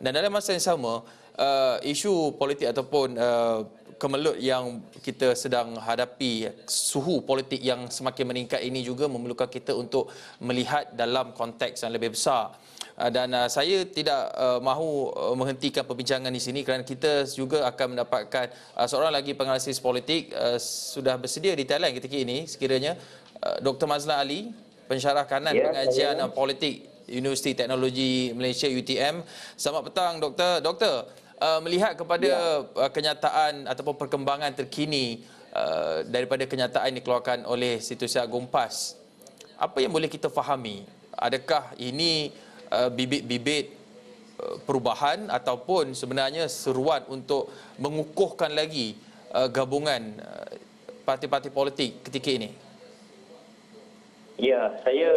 Dan dalam masa yang sama, isu politik ataupun kemelut yang kita sedang hadapi, suhu politik yang semakin meningkat ini juga memerlukan kita untuk melihat dalam konteks yang lebih besar. Dan saya tidak mahu menghentikan perbincangan di sini kerana kita juga akan mendapatkan seorang lagi penganalisis politik sudah bersedia di Thailand ketika ini sekiranya, Dr. Mazlan Ali, pensyarah kanan pengajian politik Universiti Teknologi Malaysia UTM. Selamat petang, Doktor. Doktor, melihat kepada kenyataan ataupun perkembangan terkini daripada kenyataan yang dikeluarkan oleh Setiausaha Agong PAS, apa yang boleh kita fahami? Adakah ini bibit-bibit perubahan ataupun sebenarnya seruan untuk mengukuhkan lagi gabungan parti-parti politik ketika ini? Ya, saya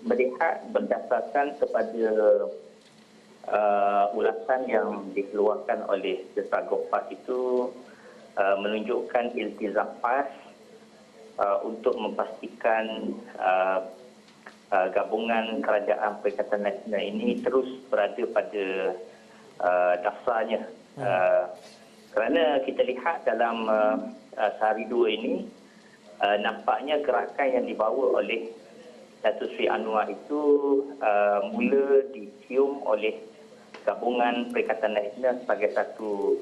melihat berdasarkan kepada ulasan yang dikeluarkan oleh Setiausaha Agong PAS itu menunjukkan iltizam PAS untuk memastikan gabungan kerajaan Perikatan Nasional ini terus berada pada dasarnya. Kerana kita lihat dalam sehari dua ini, nampaknya gerakan yang dibawa oleh Datuk Seri Anwar itu mula dicium oleh gabungan Perikatan Nasional sebagai satu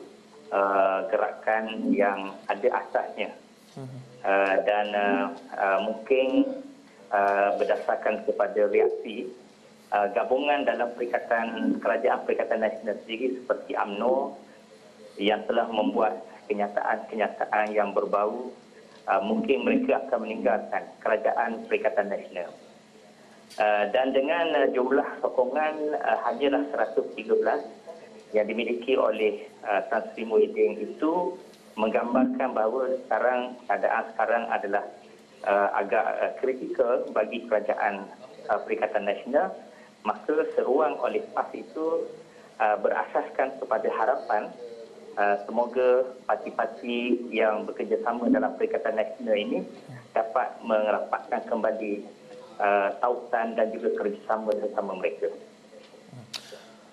gerakan yang ada asasnya. Dan mungkin berdasarkan kepada reaksi gabungan dalam kerajaan Perikatan Nasional sendiri seperti UMNO yang telah membuat kenyataan-kenyataan yang berbau, mungkin mereka akan meninggalkan kerajaan Perikatan Nasional. Dan dengan jumlah sokongan hanyalah 113 yang dimiliki oleh Tan Sri Muhyiddin itu menggambarkan bahawa keadaan sekarang adalah agak kritikal bagi kerajaan Perikatan Nasional. Maka seruan oleh PAS itu berasaskan kepada harapan semoga parti-parti yang bekerjasama dalam Perikatan Nasional ini dapat merapatkan kembali tautan dan juga kerjasama bersama mereka.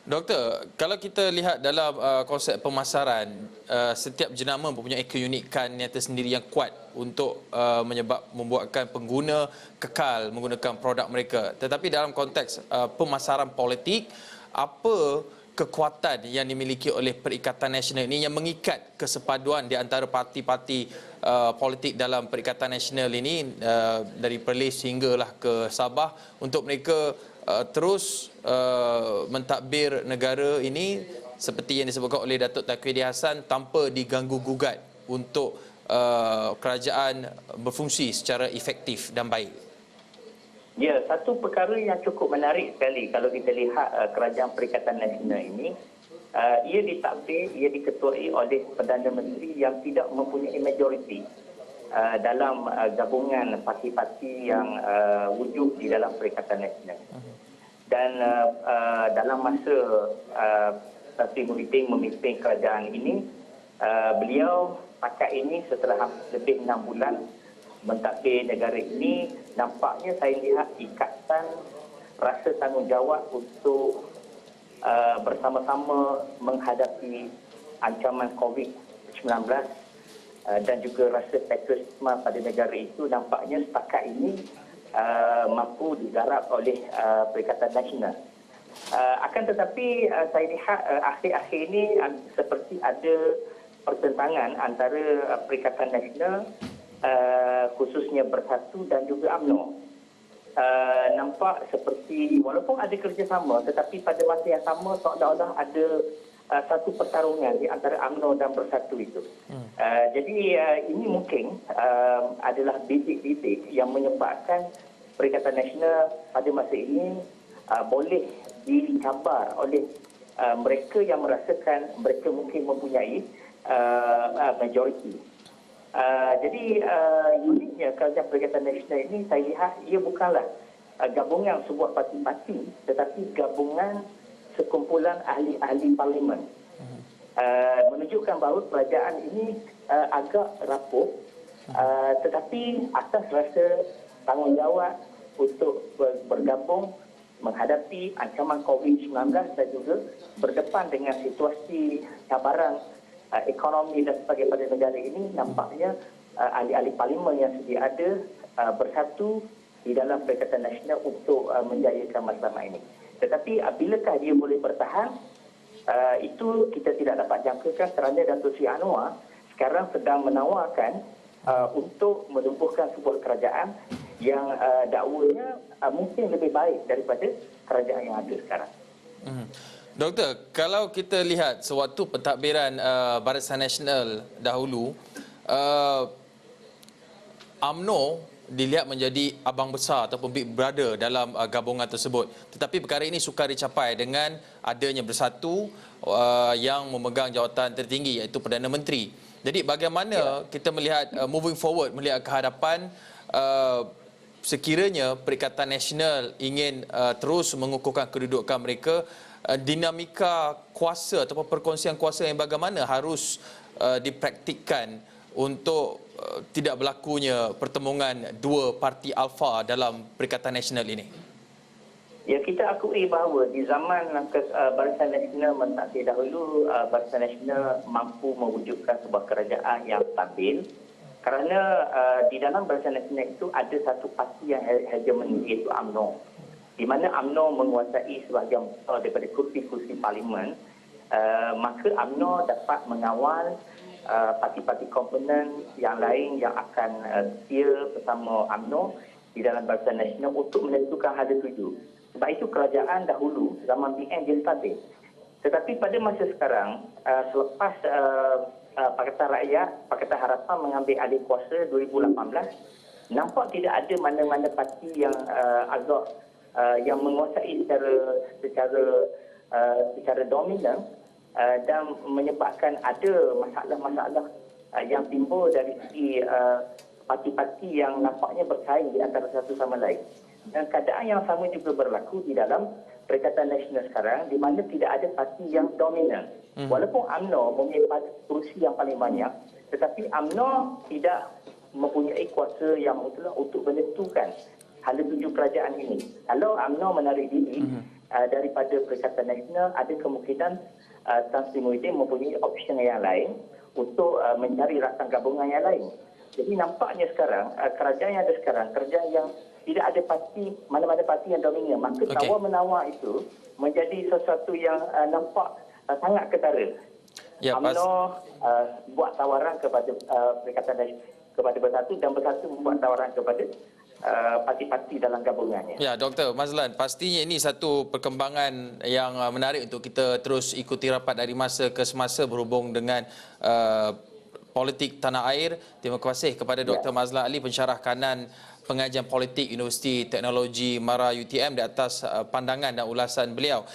Doktor, kalau kita lihat dalam konsep pemasaran, setiap jenama mempunyai keunikan yang tersendiri yang kuat untuk membuatkan pengguna kekal menggunakan produk mereka. Tetapi dalam konteks pemasaran politik, apa kekuatan yang dimiliki oleh Perikatan Nasional ini yang mengikat kesepaduan di antara parti-parti politik dalam Perikatan Nasional ini dari Perlis hinggalah ke Sabah untuk mereka terus mentadbir negara ini seperti yang disebutkan oleh Datuk Tan Quedi Hassan tanpa diganggu gugat untuk kerajaan berfungsi secara efektif dan baik. Ya, satu perkara yang cukup menarik sekali kalau kita lihat kerajaan Perikatan Nasional ini, ia ditadbir, ia diketuai oleh Perdana Menteri yang tidak mempunyai majoriti dalam gabungan parti-parti yang wujud di dalam Perikatan Nasional. Dan dalam masa Tan Sri Muhyiddin memimpin kerajaan ini, beliau pakat ini setelah lebih 6 bulan mentadbir negara ini, nampaknya saya lihat ikatan rasa tanggungjawab untuk bersama-sama menghadapi ancaman COVID-19 dan juga rasa patriotisme pada negara itu nampaknya setakat ini mampu digarap oleh Perikatan Nasional. Akan tetapi saya lihat akhir-akhir ini seperti ada pertentangan antara Perikatan Nasional khususnya Bersatu dan juga UMNO. Nampak seperti walaupun ada kerjasama tetapi pada masa yang sama seolah-olah ada satu pertarungan di antara UMNO dan Bersatu itu. Jadi ini mungkin adalah bibit-bibit yang menyebabkan Perikatan Nasional pada masa ini boleh dicabar oleh mereka yang merasakan mereka mungkin mempunyai majoriti. Jadi uniknya kerajaan Perikatan Nasional ini saya lihat ia bukanlah gabungan sebuah parti-parti tetapi gabungan sekumpulan ahli-ahli parlimen. Menunjukkan bahawa kerajaan ini agak rapuh tetapi atas rasa tanggungjawab untuk bergabung menghadapi ancaman COVID-19 dan juga berdepan dengan situasi cabaran ekonomi dan sebagainya pada negara ini, nampaknya ahli-ahli parlimen yang sedia ada bersatu di dalam Perikatan Nasional untuk menjayakan matlamat ini. Tetapi bilakah dia boleh bertahan, itu kita tidak dapat jangkakan kerana Datuk Seri Anwar sekarang sedang menawarkan untuk menumbuhkan sebuah kerajaan yang dakwanya mungkin lebih baik daripada kerajaan yang ada sekarang. Doktor, kalau kita lihat sewaktu pentadbiran Barisan Nasional dahulu, UMNO dilihat menjadi abang besar ataupun big brother dalam gabungan tersebut. Tetapi perkara ini sukar dicapai dengan adanya bersatu yang memegang jawatan tertinggi iaitu Perdana Menteri. Jadi bagaimana kita melihat moving forward, melihat ke hadapan sekiranya Perikatan Nasional ingin terus mengukuhkan kedudukan mereka, dinamika kuasa ataupun perkongsian kuasa yang bagaimana harus dipraktikkan untuk tidak berlakunya pertemuan dua parti alfa dalam Perikatan Nasional ini? Ya, kita akui bahawa di zaman Barisan Nasional mentaksir dahulu, Barisan Nasional mampu mewujudkan sebuah kerajaan yang stabil kerana di dalam Barisan Nasional itu ada satu parti yang hegemoni iaitu UMNO, di mana UMNO menguasai sebahagian besar daripada kursi-kursi parlimen. Maka UMNO dapat mengawal parti-parti komponen yang lain yang akan setia bersama UMNO di dalam Barisan Nasional untuk menentukan hal tuju. Sebab itu kerajaan dahulu zaman PN dia stabil. Tetapi pada masa sekarang, selepas Pakatan Rakyat, Pakatan Harapan mengambil alih kuasa 2018, nampak tidak ada mana-mana parti yang agak yang menguasai secara dominan dan menyebabkan ada masalah-masalah yang timbul dari segi parti-parti yang nampaknya bersaing di antara satu sama lain. Dan keadaan yang sama juga berlaku di dalam Perikatan Nasional sekarang, di mana tidak ada parti yang dominan. Walaupun UMNO mempunyai kursi yang paling banyak, tetapi UMNO tidak mempunyai kuasa yang mutlak untuk menentukan hal tuju kerajaan ini. Kalau UMNO menarik diri daripada Perikatan Nasional, ada kemungkinan Tan Sri Muhyiddin mempunyai opsi yang lain untuk mencari rakan gabungan yang lain. Jadi nampaknya sekarang, kerajaan yang ada sekarang, kerajaan yang tidak ada parti, mana-mana parti yang dominan. Maka tawar-menawar itu menjadi sesuatu yang nampak sangat ketara. Ya, UMNO buat tawaran kepada Perikatan Nasional, kepada Bersatu, dan Bersatu membuat tawaran kepada parti-parti dalam gabungannya. Ya, Dr. Mazlan, pastinya ini satu perkembangan yang menarik untuk kita terus ikuti rapat dari masa ke semasa berhubung dengan politik tanah air. Terima kasih kepada Dr. Mazlan Ali, pensyarah kanan pengajian politik Universiti Teknologi Mara UTM, di atas pandangan dan ulasan beliau.